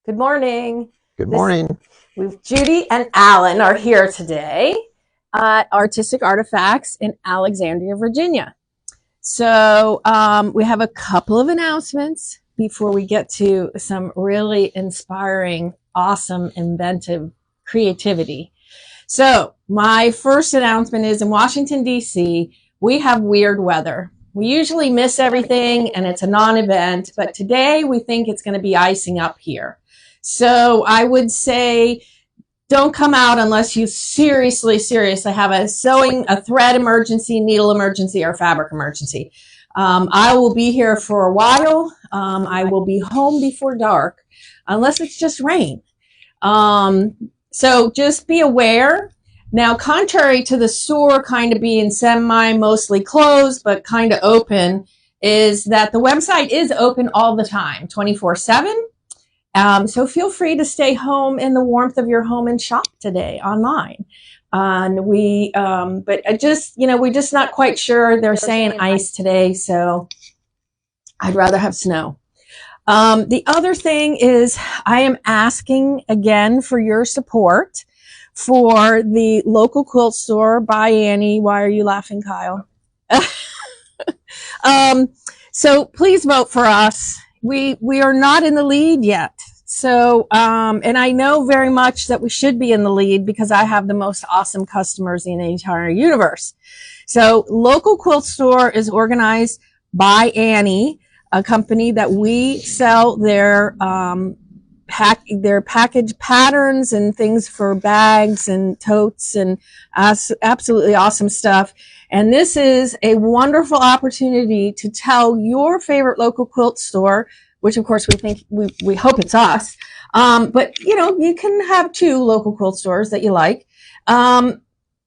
Good morning. Good morning. Judy and Allan are here today at Artistic Artifacts in Alexandria, Virginia. So we have a couple of announcements before we get to some really inspiring, awesome, inventive creativity. So my first announcement is in Washington, D.C., we have weird weather. We usually miss everything and it's a non-event, but today we think it's going to be icing up here. So I would say don't come out unless you seriously have a thread emergency, needle emergency, or fabric emergency. I will be here for a while. I will be home before dark unless it's just rain. So just be aware. Now, contrary to the store kind of being mostly closed, but kind of open, is that the website is open all the time, 24/7. So feel free to stay home in the warmth of your home and shop today online. And but we're just not quite sure. They're saying ice today, so I'd rather have snow. The other thing is I am asking again for your support for the local quilt store by Annie. Why are you laughing, Kyle? So please vote for us. We are not in the lead yet. So, and I know very much that we should be in the lead because I have the most awesome customers in the entire universe. So local quilt store is organized by Annie, a company that we sell their package patterns and things for bags and totes and absolutely awesome stuff. And this is a wonderful opportunity to tell your favorite local quilt store, which of course we hope it's us. But you can have two local quilt stores that you like.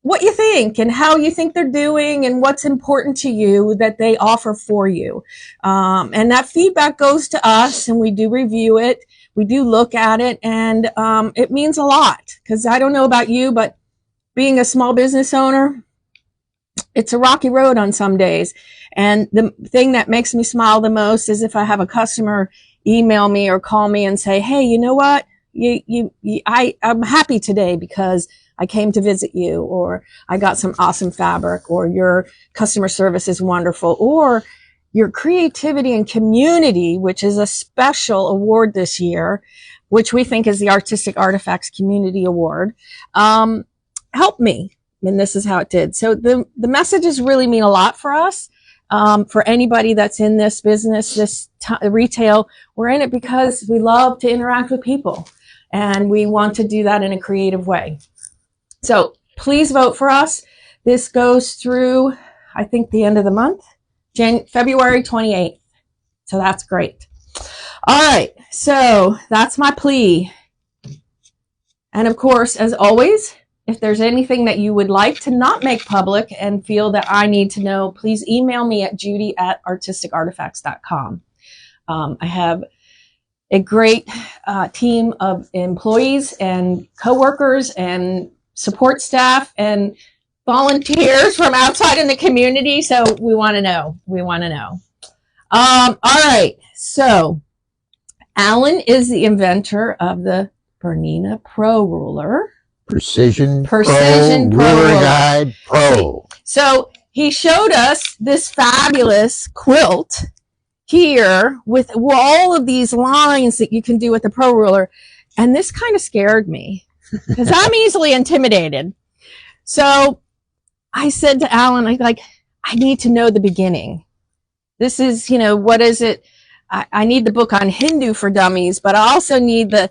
What you think and how you think they're doing and what's important to you that they offer for you. And that feedback goes to us and we do review it. We do look at it and it means a lot because I don't know about you, but being a small business owner, it's a rocky road on some days. And the thing that makes me smile the most is if I have a customer email me or call me and say, hey, you know what? I'm happy today because I came to visit you, or I got some awesome fabric, or your customer service is wonderful, or your creativity and community, which is a special award this year, which we think is the Artistic Artifacts Community Award, helped me. And this is how it did. So the messages really mean a lot for us. For anybody that's in this business, retail, we're in it because we love to interact with people and we want to do that in a creative way. So please vote for us. This goes through, I think, the end of the month, February 28th. So that's great. All right. So that's my plea. And of course, as always, if there's anything that you would like to not make public and feel that I need to know, please email me at judy@artisticartifacts.com. I have a great team of employees and coworkers and support staff and volunteers from outside in the community. So we want to know. All right. So Allan is the inventor of the BERNINA Pro Ruler. Precision Pro Ruler Guide Pro. So he showed us this fabulous quilt here with all of these lines that you can do with the Pro Ruler. And this kind of scared me because I'm easily intimidated. So I said to Allan, I need to know the beginning. This is, what is it? I need the book on Hindu for dummies, but I also need the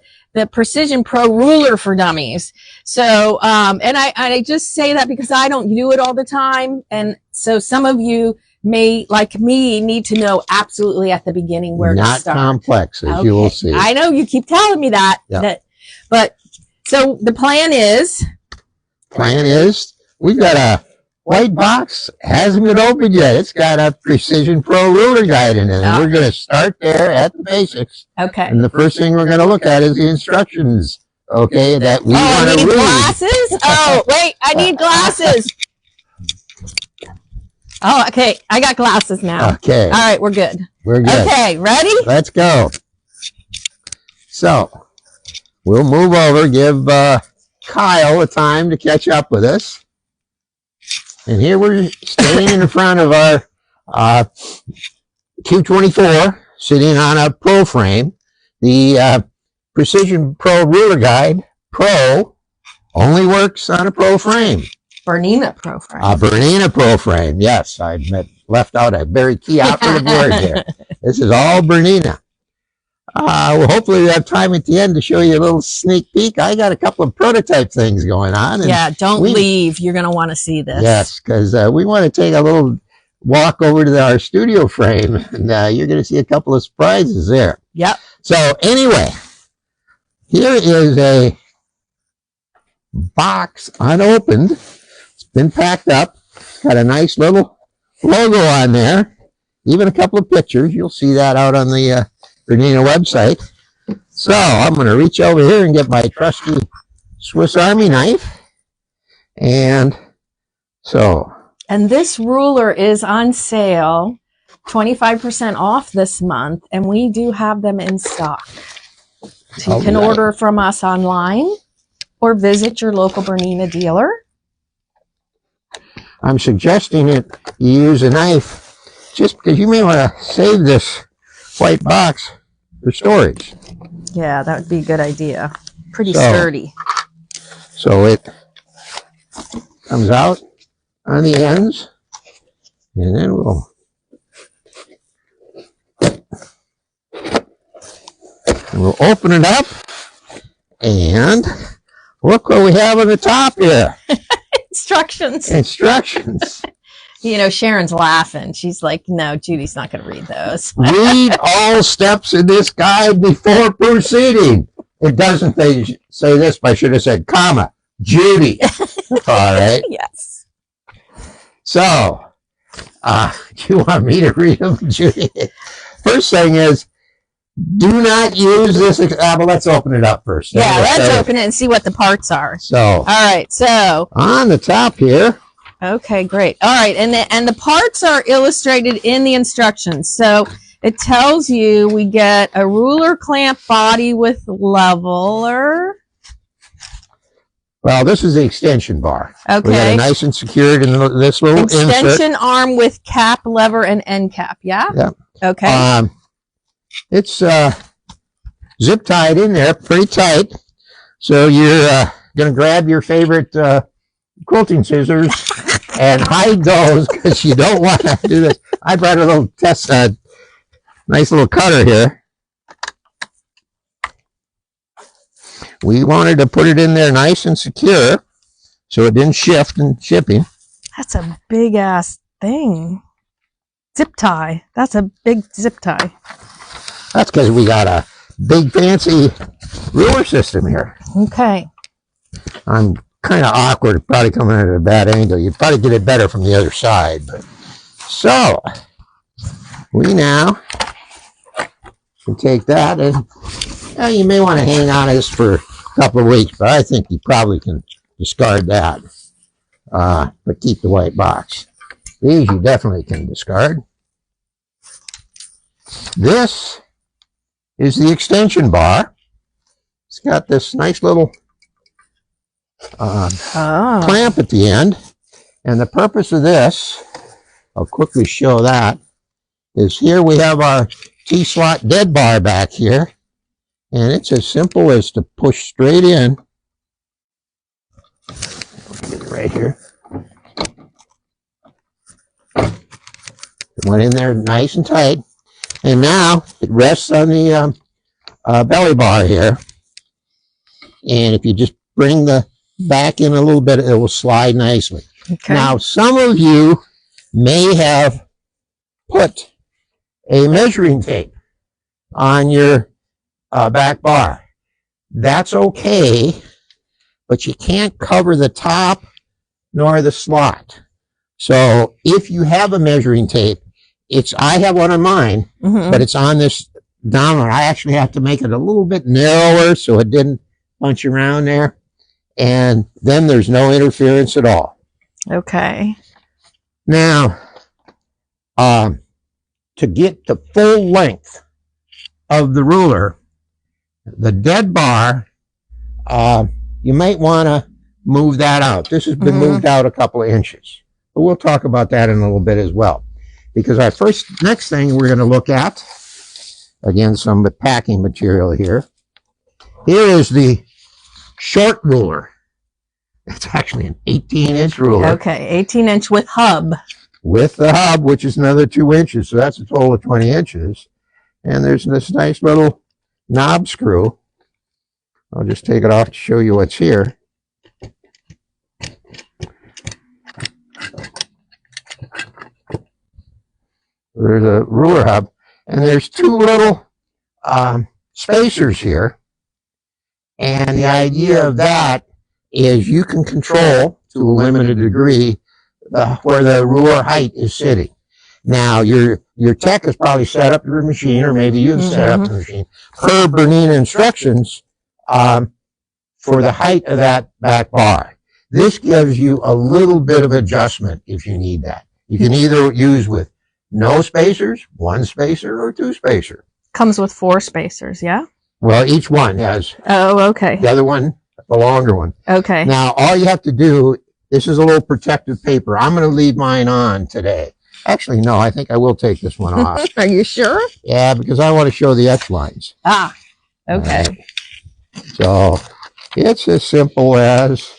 Precision Pro Ruler for dummies. So, and I just say that because I don't do it all the time. And so some of you may, like me, need to know absolutely at the beginning where to start. Not complex, as you will see. I know you keep telling me that. Yep. But so the plan is, we've got a white box, hasn't been opened yet. It's got a Precision Pro Ruler Guide in it. And we're going to start there at the basics. Okay. And the first thing we're going to look at is the instructions, okay, that we want to read. Glasses? Oh, wait, I need glasses. Oh, okay. I got glasses now. Okay. All right, we're good. We're good. Okay, ready? Let's go. So, we'll move over, give Kyle a time to catch up with us. And here we're standing in front of our Q24, sitting on a Pro frame. The Precision Pro Ruler Guide Pro only works on a Pro frame. BERNINA Pro frame. BERNINA Pro frame, yes. I left out a very key operative word here. This is all BERNINA. Well, hopefully we have time at the end to show you a little sneak peek. I got a couple of prototype things going on. And yeah, don't leave. You're going to want to see this. Yes, because we want to take a little walk over to our studio frame, and you're going to see a couple of surprises there. Yep. So anyway, here is a box unopened. It's been packed up. Got a nice little logo on there. Even a couple of pictures. You'll see that out on the BERNINA website. So I'm going to reach over here and get my trusty Swiss Army knife. And so. And this ruler is on sale, 25% off this month, and we do have them in stock. So you can order from us online or visit your local BERNINA dealer. I'm suggesting that you use a knife just because you may want to save this white box for storage. Yeah, that would be a good idea. Pretty sturdy. So it comes out on the ends, and then we'll open it up, and look what we have on the top here. Instructions. Instructions. You know, Sharon's laughing. She's like, no, Judy's not going to read those. Read all steps in this guide before proceeding. It doesn't say this, but I should have said, comma, Judy. All right. Yes. So, do you want me to read them, Judy? First thing is, do not use this. Well, let's open it up first. Yeah, let's open it and see what the parts are. So, all right. So, on the top here. Okay, great. All right, and the parts are illustrated in the instructions. So it tells you we get a ruler clamp body with leveler. Well, this is the extension bar. Okay. We got it nice and secured in this little extension arm with cap, lever, and end cap. Yeah. Yep. Okay. It's zip tied in there, pretty tight. So you're gonna grab your favorite quilting scissors and hide those because you don't want to do this. I brought a little test, nice little cutter here. We wanted to put it in there nice and secure so it didn't shift in shipping. That's a big ass thing. Zip tie. That's a big zip tie. That's because we got a big fancy ruler system here. Okay. I'm kind of awkward, probably coming at a bad angle. You'd probably get it better from the other side. But so we now can take that, and you may want to hang on to this for a couple of weeks, but I think you probably can discard that. But keep the white box. These you definitely can discard. This is the extension bar. It's got this nice little clamp at the end, and the purpose of this, I'll quickly show that, is here we have our T-slot dead bar back here, and it's as simple as to push straight in. Get it right here. It went in there nice and tight, and now it rests on the belly bar here, and if you just bring the back in a little bit, it will slide nicely. Okay. Now, some of you may have put a measuring tape on your back bar. That's okay, but you can't cover the top nor the slot. So if you have a measuring tape, I have one on mine, but it's on this downward. I actually have to make it a little bit narrower so it didn't punch around there. And then there's no interference at all. Okay. Now, to get the full length of the ruler, the dead bar you might want to move that out. This has been moved out a couple of inches, but we'll talk about that in a little bit as well. Because our next thing we're going to look at, again, some packing material here. Here is the short ruler. It's actually an 18-inch ruler. Okay, 18-inch with hub. With the hub, which is another 2 inches, so that's a total of 20 inches. And there's this nice little knob screw. I'll just take it off to show you what's here. There's a ruler hub, and there's 2 little spacers here. And the idea of that is you can control, to a limited degree, where the ruler height is sitting. Now, your tech has probably set up your machine, or maybe you've set up the machine, per BERNINA instructions for the height of that back bar. This gives you a little bit of adjustment if you need that. You can either use with no spacers, 1 spacer, or 2 spacer. Comes with 4 spacers, yeah? Well, each one has. Oh, okay. The other one, the longer one. Okay. Now, all you have to do, this is a little protective paper. I'm going to leave mine on today. Actually, no, I think I will take this one off. Are you sure? Yeah, because I want to show the X lines. Ah, okay. Right. So, it's as simple as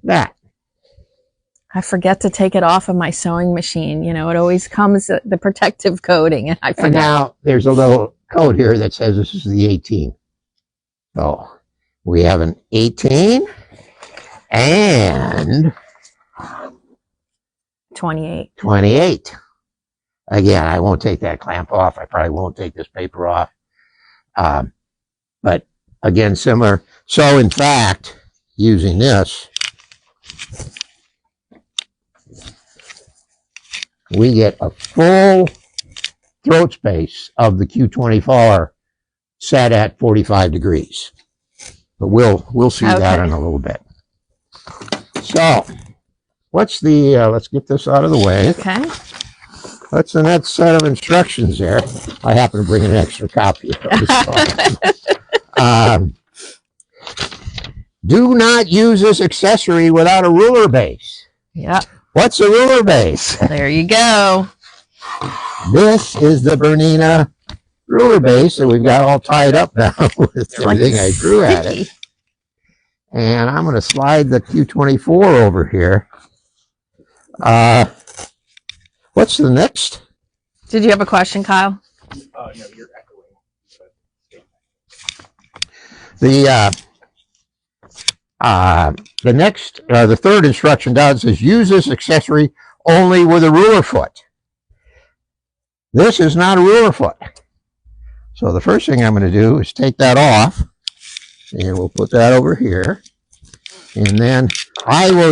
that. I forget to take it off of my sewing machine. You know, it always comes the protective coating, and I forget. And now there's a little code here that says this is the 18. So we have an 18 and 28. 28. Again, I won't take that clamp off. I probably won't take this paper off. But again, similar. So in fact, using this, we get a full throat space of the Q24 set at 45 degrees. But we'll see that in a little bit. So, what's the, let's get this out of the way. Okay. What's the next set of instructions there? I happen to bring an extra copy of this. Do not use this accessory without a ruler base. Yeah. What's a ruler base? There you go. This is the BERNINA ruler base that we've got all tied up now with everything I drew at it. And I'm going to slide the Q24 over here. What's the next? Did you have a question, Kyle? No, you're echoing. The third instruction down says use this accessory only with a ruler foot. This is not a ruler foot. So the first thing I'm going to do is take that off, and we'll put that over here. And then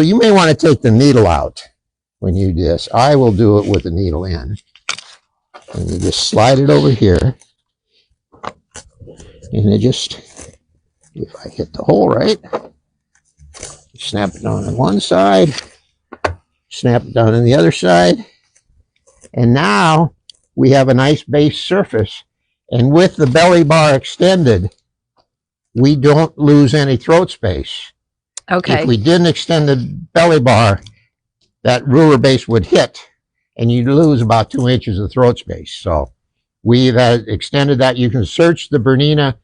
you may want to take the needle out when you do this. I will do it with the needle in. And you just slide it over here. And it just, if I hit the hole right, snap it down on one side, snap it down on the other side. And now we have a nice base surface. And with the belly bar extended, we don't lose any throat space. Okay. If we didn't extend the belly bar, that ruler base would hit, and you'd lose about 2 inches of throat space. So we've extended that. You can search the BERNINA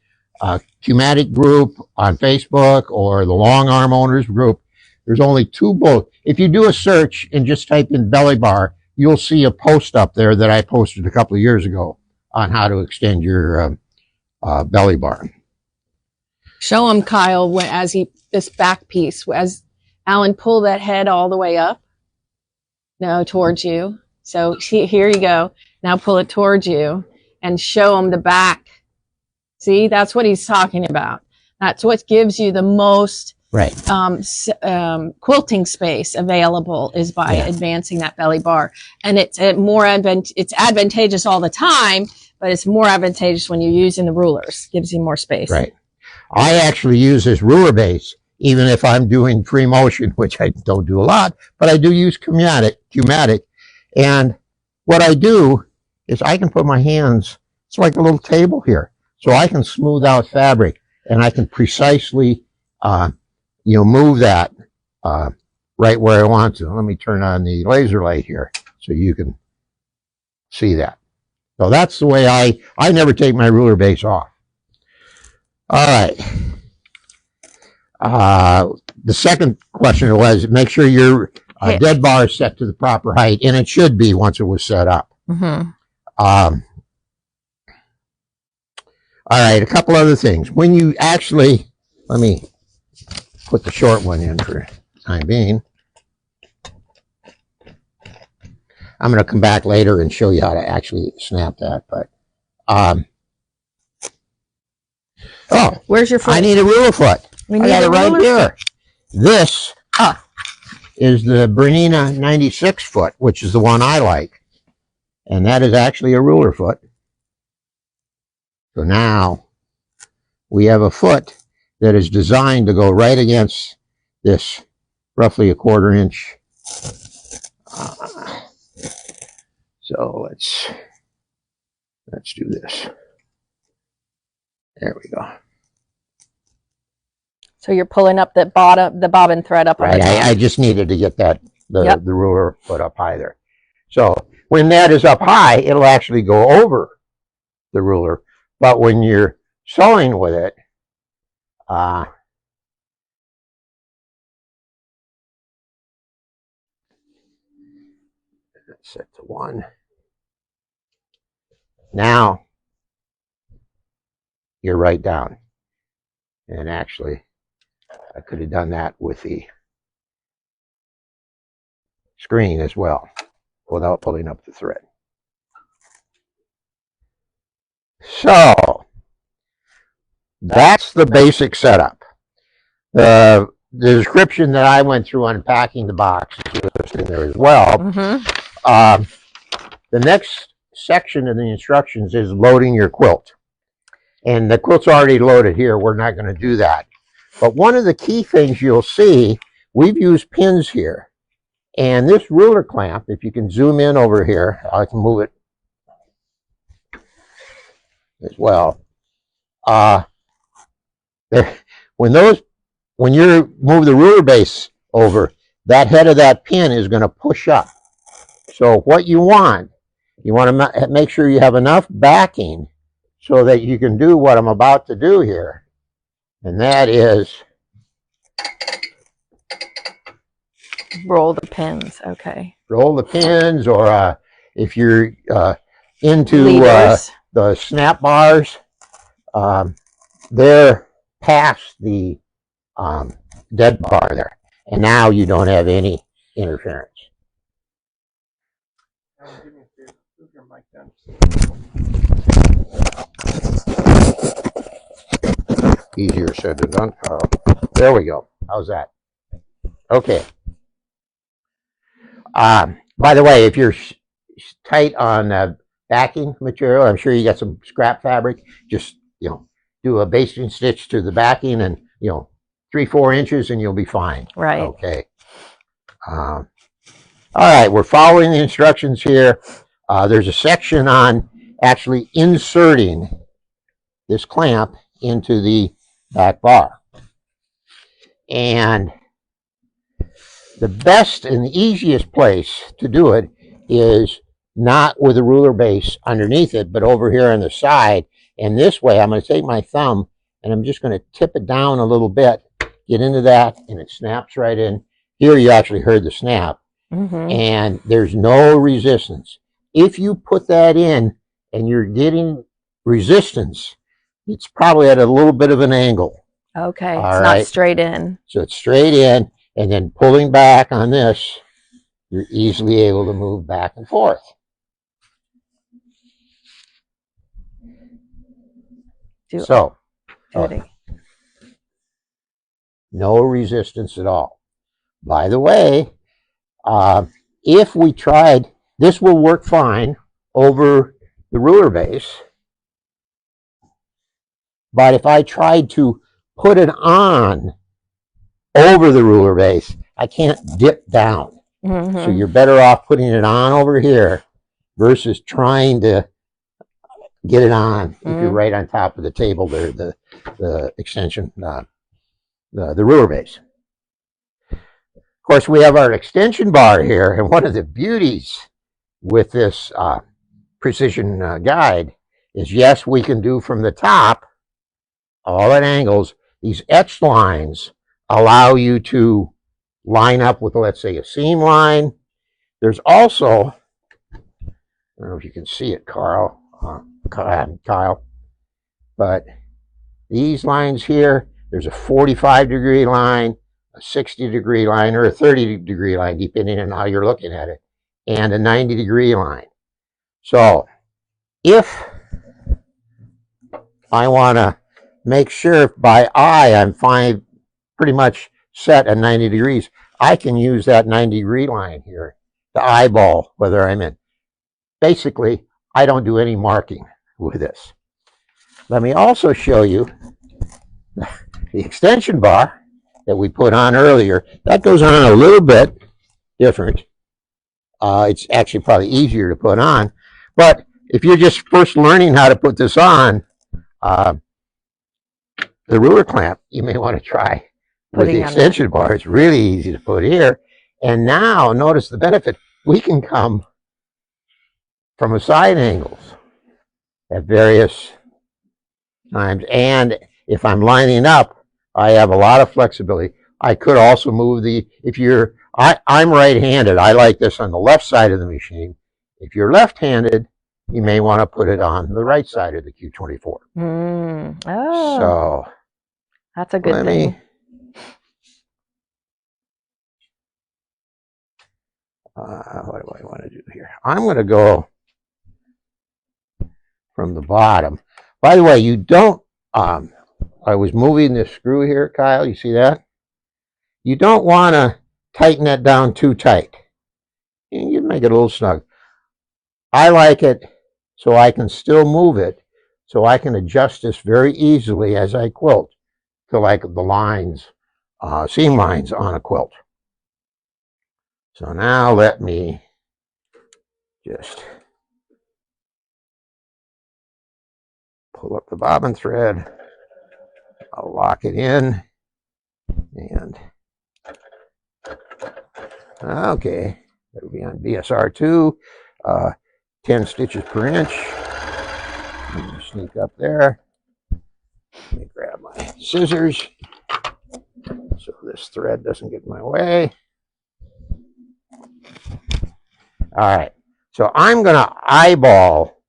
Q-matic group on Facebook or the Long Arm Owners group. There's only 2 books. If you do a search and just type in belly bar, you'll see a post up there that I posted a couple of years ago on how to extend your belly bar. Show him, Kyle, this back piece, as Allan, pull that head all the way up. No, towards you. So here you go. Now pull it towards you and show him the back. See, that's what he's talking about. That's what gives you the most quilting space available, is by advancing that belly bar. And it's advantageous all the time, but it's more advantageous when you're using the rulers. Gives you more space. Right. I actually use this ruler base, even if I'm doing free motion, which I don't do a lot, but I do use Q-matic. And what I do is I can put my hands, it's like a little table here. So I can smooth out fabric, and I can precisely, move that right where I want to. Let me turn on the laser light here so you can see that. So that's the way I never take my ruler base off. All right. The second question was, make sure your dead bar is set to the proper height, and it should be once it was set up. Mm-hmm. All right, a couple other things. When you actually, let me put the short one in for the time being. I'm going to come back later and show you how to actually snap that. But where's your foot? I need a ruler foot. We I need got a it right ruler here. This is the BERNINA 96 foot, which is the one I like. And that is actually a ruler foot. So now we have a foot that is designed to go right against this roughly a 1/4 inch. So let's do this. There we go. So you're pulling up the bobbin thread up. Right. I just needed to get the ruler foot up high there. So when that is up high, it'll actually go over the ruler. But when you're sewing with it, let's set to 1. Now you're right down. And actually, I could have done that with the screen as well without pulling up the thread. So that's the basic setup. The description that I went through unpacking the box is in there as well. Mm-hmm. The next section of the instructions is loading your quilt. And the quilt's already loaded here. We're not going to do that. But one of the key things you'll see, we've used pins here. And this ruler clamp, if you can zoom in over here, I can move it as well. When you move the ruler base over, that head of that pin is going to push up. So what you want to make sure you have enough backing so that you can do what I'm about to do here. And that is roll the pins. Okay. Roll the pins, or if you're into the snap bars, they're past the dead bar there. And now you don't have any interference. Give me a favor. Move your mic down. Easier said than done. Oh, there we go. How's that? Okay. By the way, if you're tight on backing material, I'm sure you got some scrap fabric. Just do a basting stitch to the backing, and 3-4 inches, and you'll be fine. Right. Okay. All right, we're following the instructions here. There's a section on actually inserting this clamp into the back bar. And the best and the easiest place to do it is not with a ruler base underneath it, but over here on the side. And this way, I'm going to take my thumb and I'm just going to tip it down a little bit, get into that, and it snaps right in. Here you actually heard the snap. Mm-hmm. And there's no resistance. If you put that in and you're getting resistance, it's probably at a little bit of an angle. Okay, it's not straight in. So it's straight in, and then pulling back on this, you're easily able to move back and forth. No resistance at all. By the way, if we tried, this will work fine over the ruler base. But if I tried to put it on over the ruler base, I can't dip down. Mm-hmm. So you're better off putting it on over here versus trying to get it on if you're right on top of the table there, the extension, the ruler base. Of course, we have our extension bar here, and one of the beauties with this precision guide is, yes, we can do from the top, all at angles. These etched lines allow you to line up with, let's say, a seam line. There's also, I don't know if you can see it, Kyle, but these lines here, there's a 45-degree line, a 60-degree line, or a 30-degree line, depending on how you're looking at it, and a 90-degree line. So if I want to make sure by eye I'm pretty much set at 90 degrees, I can use that 90-degree line here to eyeball whether I'm in. Basically, I don't do any marking with this. Let me also show you the extension bar that we put on earlier. That goes on a little bit different. It's actually probably easier to put on. But if you're just first learning how to put this on, the ruler clamp, you may want to try with the extension bar. It's really easy to put here. And now, notice the benefit. We can come from a side angles at various times. And if I'm lining up, I have a lot of flexibility. I could also move I'm right-handed. I like this on the left side of the machine. If you're left-handed, you may want to put it on the right side of the Q24. Oh, so that's a good thing. What do I want to do here? I'm going to go from the bottom. By the way, you don't, I was moving this screw here, Kyle, you see that? You don't want to tighten that down too tight. You make it a little snug. I like it so I can still move it, so I can adjust this very easily as I quilt to like the lines, seam lines on a quilt. So now let me just pull up the bobbin thread. I'll lock it in, and okay, that'll be on BSR2, 10 stitches per inch. Sneak up there. Let me grab my scissors so this thread doesn't get in my way. All right, so I'm going to eyeball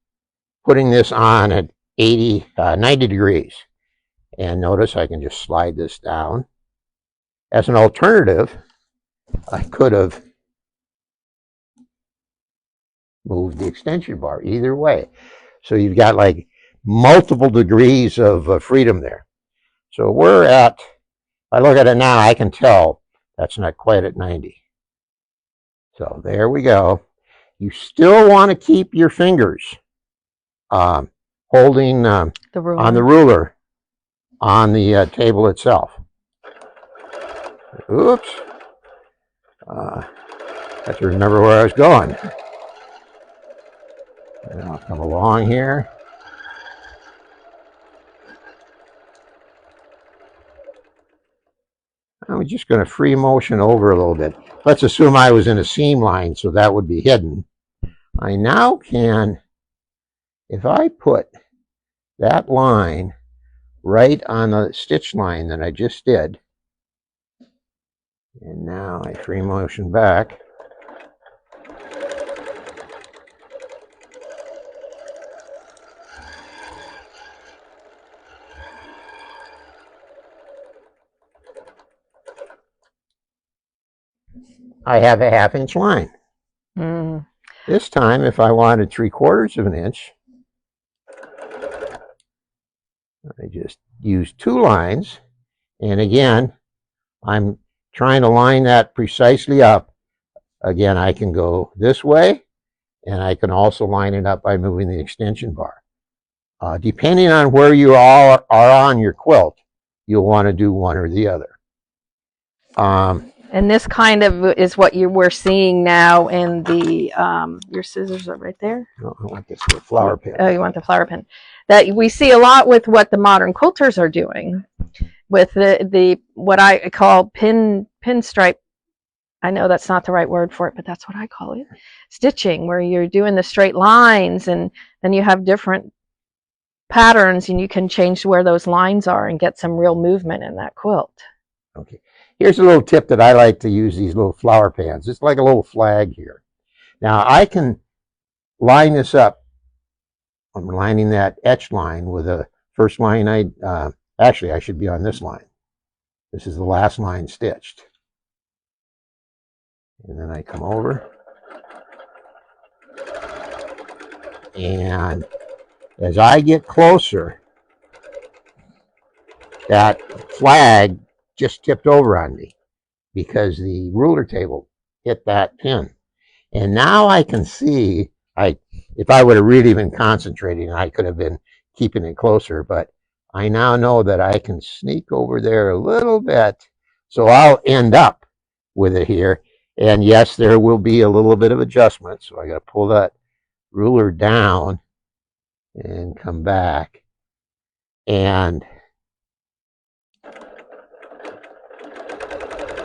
putting this on at 90 degrees. And notice I can just slide this down. As an alternative, I could have moved the extension bar either way. So you've got like multiple degrees of freedom there. So we're at, if I look at it now, I can tell that's not quite at 90. So there we go. You still want to keep your fingers holding on the ruler on the table itself. Oops. I have to remember where I was going. And I'll come along here. I'm just going to free motion over a little bit. Let's assume I was in a seam line, so that would be hidden. I now can, if I put that line right on the stitch line that I just did, and now I free motion back. I have a 1/2 inch line. This time, if I wanted 3/4 of an inch, I just use 2 lines, and again, I'm trying to line that precisely up. Again, I can go this way, and I can also line it up by moving the extension bar. Depending on where you are on your quilt, you'll want to do one or the other. And this kind of is what you were seeing now in the, your scissors are right there. No, I want this little flower pin. Oh, you want the flower pin. That we see a lot with what the modern quilters are doing with the what I call pinstripe. I know that's not the right word for it, but that's what I call it. Stitching, where you're doing the straight lines and then you have different patterns and you can change where those lines are and get some real movement in that quilt. Okay. Here's a little tip that I like to use these little flower pans. It's like a little flag here. Now I can line this up. I'm lining that etched line with the first line actually I should be on this line. This is the last line stitched. And then I come over. And as I get closer, that flag just tipped over on me because the ruler table hit that pin. And now I can see, if I would have really been concentrating, I could have been keeping it closer, but I now know that I can sneak over there a little bit. So I'll end up with it here. And yes, there will be a little bit of adjustment. So I got to pull that ruler down and come back. And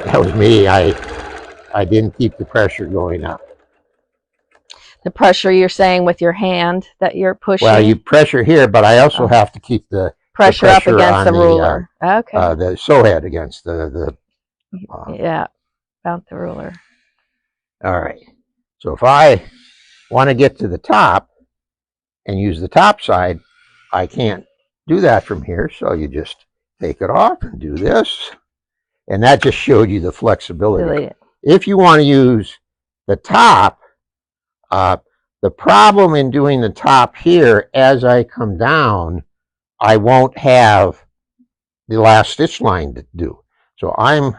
that was me. I didn't keep the pressure going up. The pressure you're saying with your hand that you're pushing? Well, you pressure here, but I also have to keep the pressure up against the ruler. Okay. The sew head against yeah, about the ruler. All right. So if I want to get to the top and use the top side, I can't do that from here. So you just take it off and do this. And that just showed you the flexibility. Really? If you want to use the top, the problem in doing the top here, as I come down, I won't have the last stitch line to do. So I'm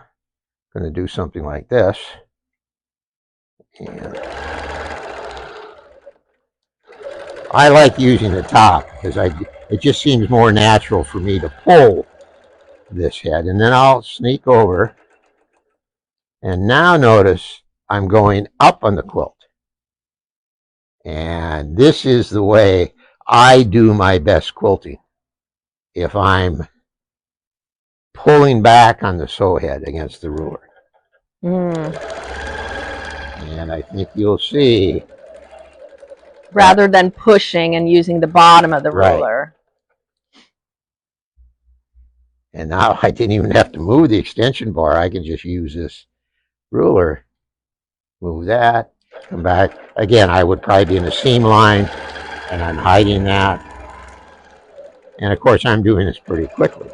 going to do something like this. And I like using the top because it just seems more natural for me to pull this head. And then I'll sneak over. And now notice I'm going up on the quilt. And this is the way I do my best quilting. If I'm pulling back on the sew head against the ruler. And I think you'll see. Rather than pushing and using the bottom of the ruler. And now I didn't even have to move the extension bar. I can just use this ruler. Move that. Come back. Again, I would probably be in a seam line. And I'm hiding that. And of course, I'm doing this pretty quickly.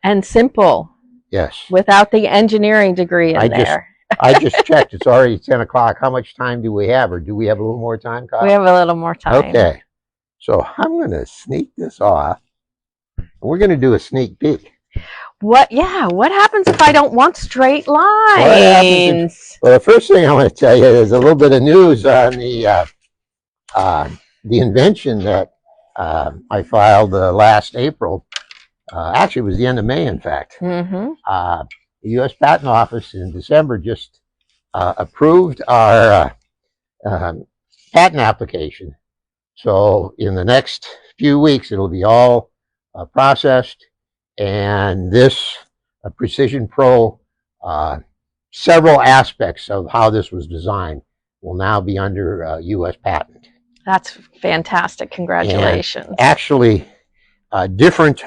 And simple. Yes. Without the engineering degree in there. I just checked. It's already 10 o'clock. How much time do we have? Or do we have a little more time, Kyle? We have a little more time. Okay. So I'm going to sneak this off. And we're going to do a sneak peek. What happens if I don't want straight lines? Well, the first thing I want to tell you is a little bit of news on the invention that I filed last April. Actually, it was the end of May, in fact. The U.S. Patent Office in December just approved our patent application. So in the next few weeks, it'll be all processed. And this Precision Pro, several aspects of how this was designed will now be under U.S. patent. That's fantastic. Congratulations. And actually, different,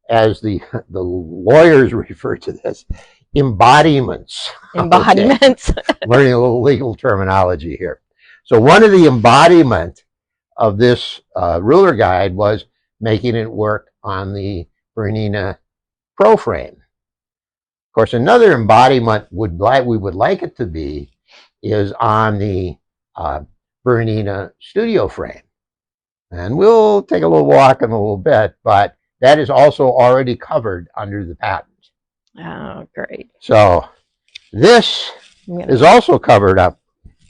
as the lawyers refer to this, embodiments. Embodiments. Okay. Learning a little legal terminology here. So one of the embodiment of this ruler guide was making it work on the BERNINA Pro frame. Of course, another embodiment we would like it to be is on the BERNINA Studio frame. And we'll take a little walk in a little bit, but that is also already covered under the patent. Oh, great. So this is also covered up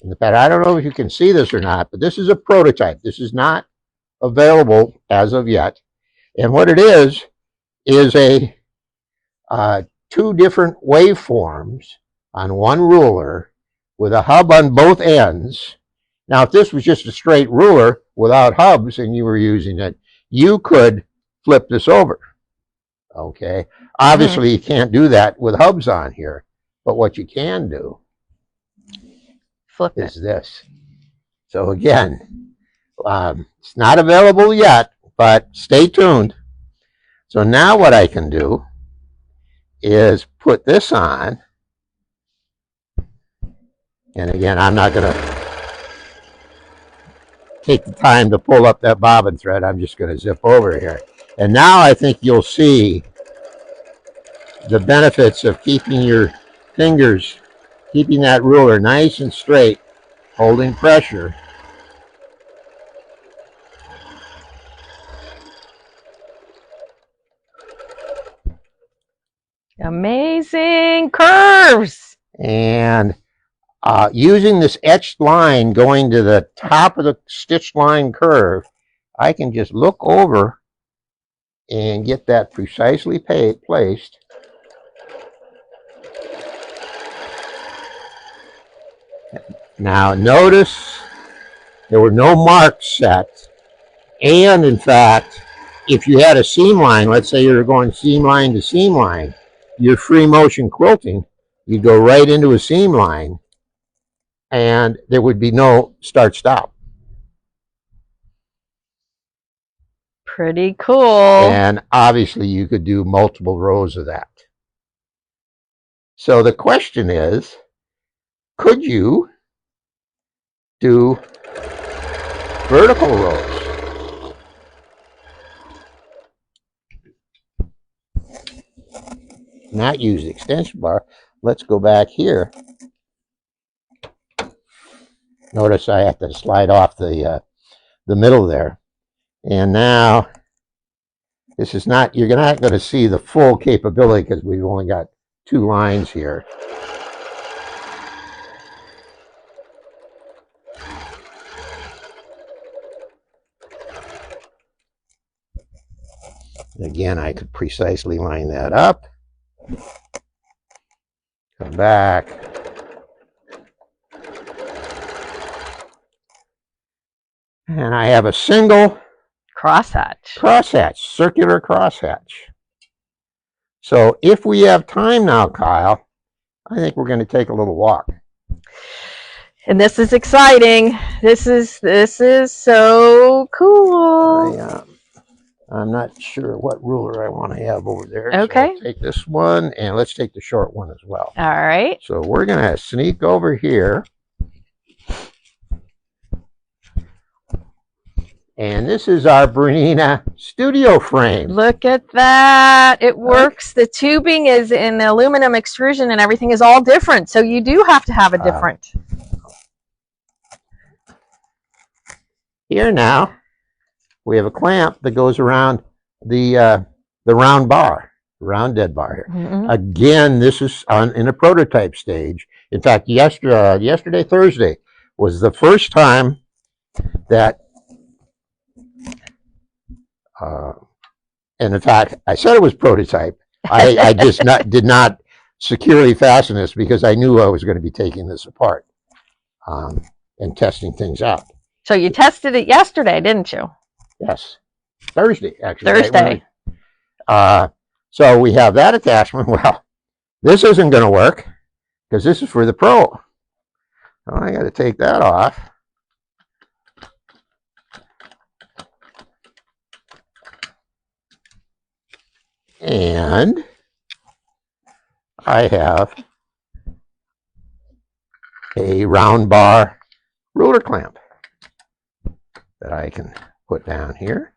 in the patent. I don't know if you can see this or not, but this is a prototype. This is not available as of yet. And what it is a two different waveforms on one ruler with a hub on both ends. Now, if this was just a straight ruler without hubs and you were using it, you could flip this over. Okay. Obviously, you can't do that with hubs on here, but what you can do is this. So again, it's not available yet, but stay tuned. So now what I can do is put this on. And again, I'm not going to take the time to pull up that bobbin thread. I'm just going to zip over here. And now I think you'll see the benefits of keeping your fingers, keeping that ruler nice and straight, holding pressure. Amazing curves. And using this etched line going to the top of the stitched line curve, I can just look over and get that precisely placed. Now notice there were no marks set, and in fact, if you had a seam line, let's say you're going seam line to seam line, your free motion quilting, you'd go right into a seam line and there would be no start stop. Pretty cool. And obviously you could do multiple rows of that. So the question is, could you do vertical rows? Not use the extension bar. Let's go back here. Notice I have to slide off the middle there. And now this is not, you're not going to see the full capability because we've only got two lines here. Again, I could precisely line that up. Come back. And I have a single crosshatch, circular crosshatch. So if we have time now, Kyle, I think we're going to take a little walk. And this is exciting. This is so cool. I'm not sure what ruler I want to have over there. Okay. So take this one, and let's take the short one as well. All right. So we're going to sneak over here. And this is our BERNINA studio frame. Look at that. It works. The tubing is in aluminum extrusion and everything is all different. So you do have to have a different. Here now, we have a clamp that goes around the round bar, round dead bar here. Mm-hmm. Again, this is in a prototype stage. In fact, yesterday, Thursday, was the first time that and in fact, I said it was prototype. I just did not securely fasten this because I knew I was going to be taking this apart and testing things out. So you tested it yesterday, didn't you? Yes, Thursday actually. Thursday. Right? So we have that attachment. Well, this isn't going to work because this is for the Pro. So I got to take that off. And I have a round bar ruler clamp that I can put down here.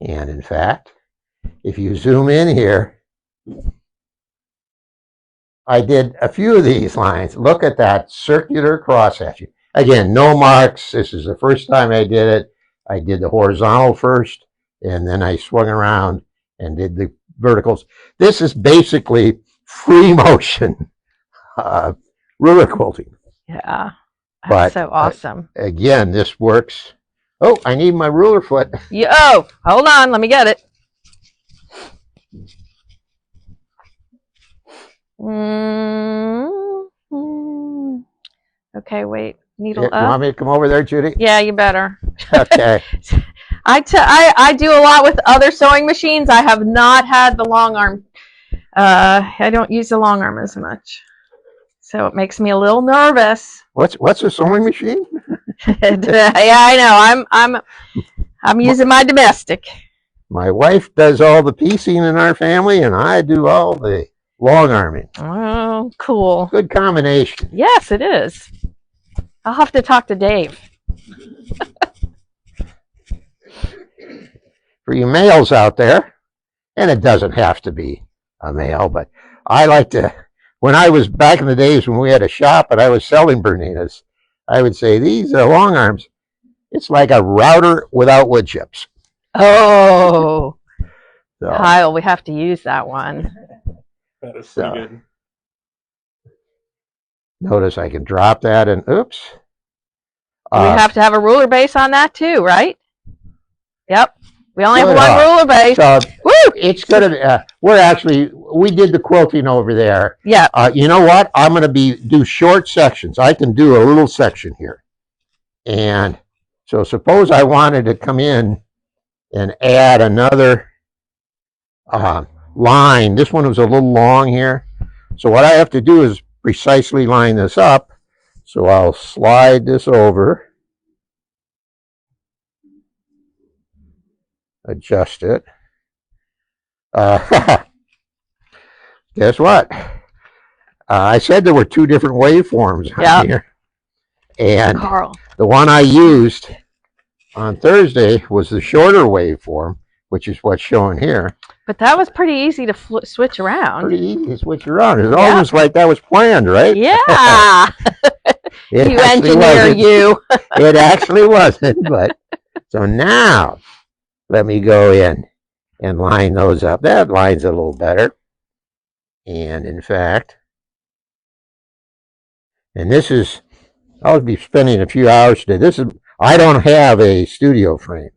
And in fact, if you zoom in here, I did a few of these lines. Look at that circular crosshatch. Again, no marks. This is the first time I did it. I did the horizontal first, and then I swung around and did the verticals. This is basically free motion ruler quilting. Yeah, But that's so awesome. Again, this works Oh, I need my ruler foot. Oh, hold on. Let me get it. Okay, wait. Needle You up. want me to come over there, Judy? Yeah, you better. Okay. I do a lot with other sewing machines. I have not had the long arm. I don't use the long arm as much, so it makes me a little nervous. What's a sewing machine? Yeah, I know. I'm using my domestic. My wife does all the piecing in our family, and I do all the long arming. Oh, cool. Good combination. Yes, it is. I'll have to talk to Dave. For you males out there, and it doesn't have to be a male, but I like to, when I was back in the days when we had a shop and I was selling Berninas, I would say these long arms, it's like a router without wood chips. Oh, So, Kyle, we have to use that one. That is so good. notice I can drop that and oops. We have to have a ruler base on that too, right? Yep. We only have Good. one ruler base. So Woo! it's gonna. We did the quilting over there. Yeah. You know what? I'm gonna do short sections. I can do a little section here, and so suppose I wanted to come in and add another line. This one was a little long here, so what I have to do is precisely line this up. So I'll slide this over, adjust it. Guess what? I said there were two different waveforms on here. And Carl. the one I used on Thursday was the shorter waveform, which is what's shown here. But that was pretty easy to switch around. Pretty easy to switch around. It's almost like that was planned, right? Yeah. It You actually engineer, wasn't. you. It actually wasn't, but so now let me go in and line those up. That line's a little better. And in fact, and this is, I'll be spending a few hours today. I don't have a studio frame.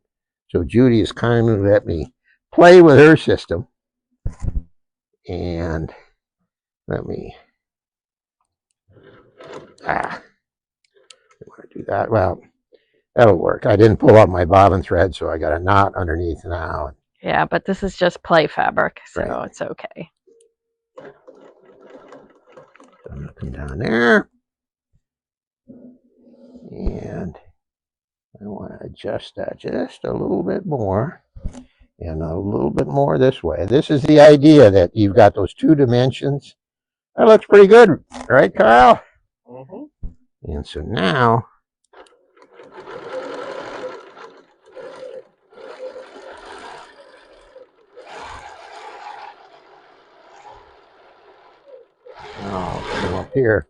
So Judy has kindly let me play with her system. And let me, want to do that. Well, that'll work. I didn't pull out my bobbin thread, so I got a knot underneath now. Yeah, but this is just play fabric, so Right. it's okay. I'm going to come down there. And I want to adjust that just a little bit more. And a little bit more this way. This is the idea that you've got those two dimensions. That looks pretty good, right, Kyle? Mm-hmm. And so now, I'll come up here.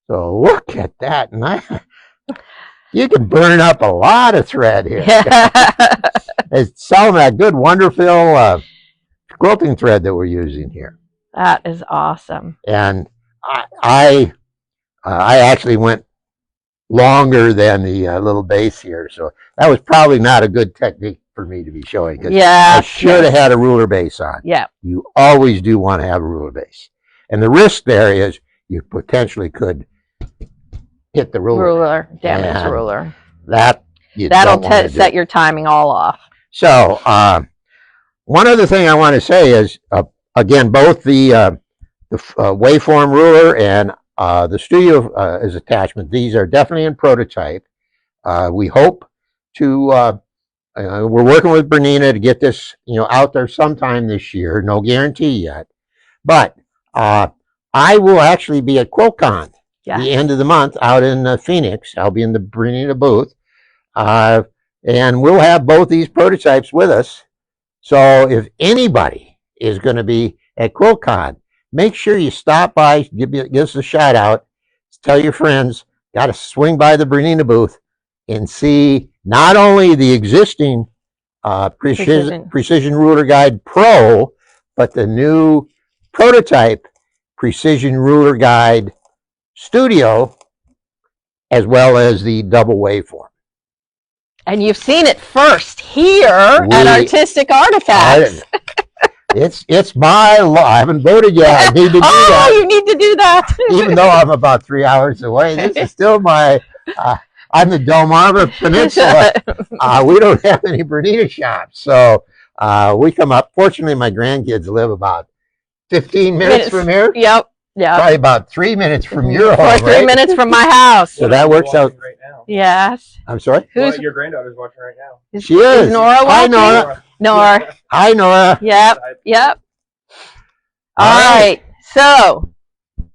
So look at that. You can burn up a lot of thread here. It's some of that good Wonderfil quilting thread that we're using here. That is awesome. And I actually went longer than the little base here, so that was probably not a good technique for me to be showing. Yeah. I should have had a ruler base on. Yeah. You always do want to have a ruler base, and the risk there is you potentially could hit the ruler. Damage ruler. That'll set your timing all off. So one other thing I want to say is, again, both the waveform ruler and the studio as attachment, these are definitely in prototype. We hope to, we're working with Bernina to get this, out there sometime this year. No guarantee yet, but I will actually be at QuiltCon the end of the month out in Phoenix. I'll be in the Bernina booth, and we'll have both these prototypes with us. So if anybody is going to be at QuiltCon, make sure you stop by, give us a shout out, tell your friends, got to swing by the Bernina booth and see not only the existing Precision Ruler Guide Pro, but the new prototype Precision Ruler Guide Studio, as well as the double waveform. And you've seen it first here at Artistic Artifacts. It's my law. I haven't voted yet. I need to do that. Oh, you need to do that. Even though I'm about 3 hours away, this is still my. I'm the Delmarva Peninsula. We don't have any Bernina shops, so we come up. Fortunately, my grandkids live about 15 minutes from here. Yep. Yeah. Probably about 3 minutes from your home. Or 3 minutes from my house. So that works out. Right now. Yes. I'm sorry? Well, your granddaughter's watching right now. She is. Is Nora watching? Hi, Nora. Nora. Hi, Nora. Yep. Yep. All right. So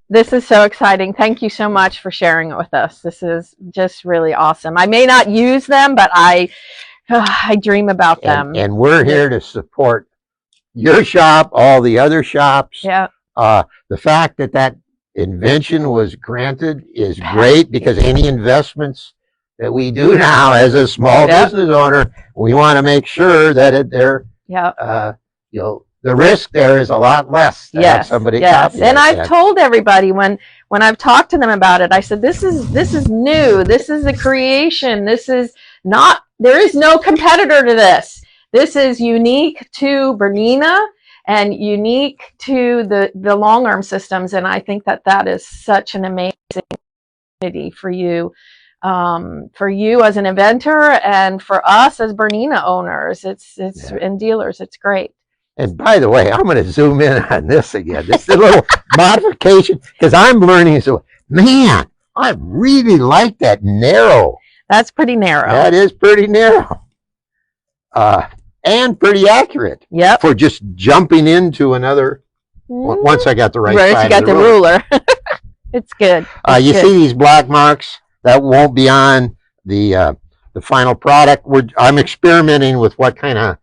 this is so exciting. Thank you so much for sharing it with us. This is just really awesome. I may not use them, but I dream about them. And we're here to support your shop, all the other shops. Yeah. The fact that that invention was granted is great, because any investments that we do now as a small business owner, we want to make sure that the risk there is a lot less to have somebody copy and it. I've told everybody when I've talked to them about it, I said, this is new. This is a creation. This is not, there is no competitor to this. This is unique to Bernina and unique to the long arm systems. And I think that is such an amazing opportunity for you as an inventor and for us as Bernina owners. It's and dealers. It's great. And by the way, I'm going to zoom in on this again. This is a little modification, because I'm learning. So, man, I really like that narrow. That's pretty narrow. That is pretty narrow. And pretty accurate. Yep. For just jumping into another. Once I got the right side you got the ruler. It's good. You see these black marks? That won't be on the final product. I'm experimenting with what kind of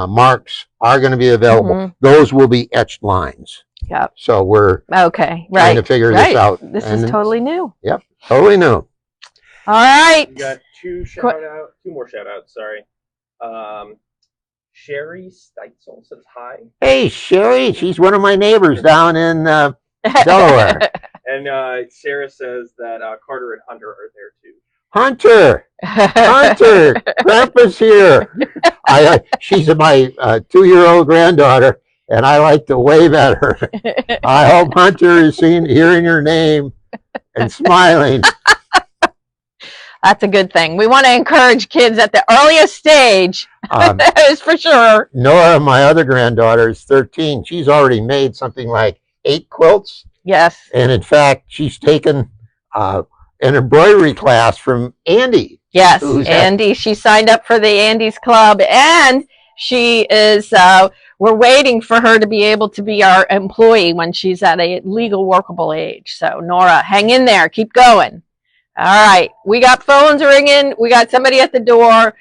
marks are going to be available. Mm-hmm. Those will be etched lines. Yep. So we're trying to figure this out. This is totally new. Yep, totally new. All right. We got two more shout outs, sorry. Sherry Steitzel says hi. Hey, Sherry, she's one of my neighbors down in Delaware. And Sarah says that Carter and Hunter are there too. Hunter, Grandpa's here. She's my 2-year-old granddaughter, and I like to wave at her. I hope Hunter is hearing your name and smiling. That's a good thing. We want to encourage kids at the earliest stage. That is for sure. Nora, my other granddaughter, is 13. She's already made something like 8 quilts. Yes. And in fact, she's taken an embroidery class from Andy. Yes, Andy. She signed up for the Andy's Club, and she is, we're waiting for her to be able to be our employee when she's at a legal workable age. So Nora, hang in there. Keep going. All right. We got phones ringing. We got somebody at the door.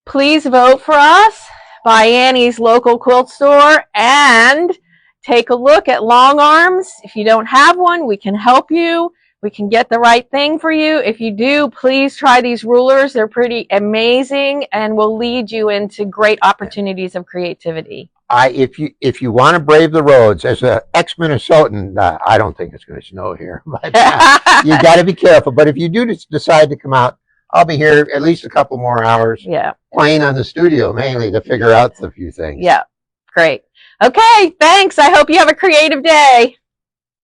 Please vote for us by Annie's local quilt store and take a look at long arms. If you don't have one, we can help you. We can get the right thing for you. If you do, please try these rulers. They're pretty amazing and will lead you into great opportunities of creativity. If you want to brave the roads, as an ex-Minnesotan, I don't think it's going to snow here, but you got to be careful. But if you do decide to come out, I'll be here at least a couple more hours. Yeah. Playing on the studio mainly to figure out a few things. Yeah. Great. Okay. Thanks. I hope you have a creative day.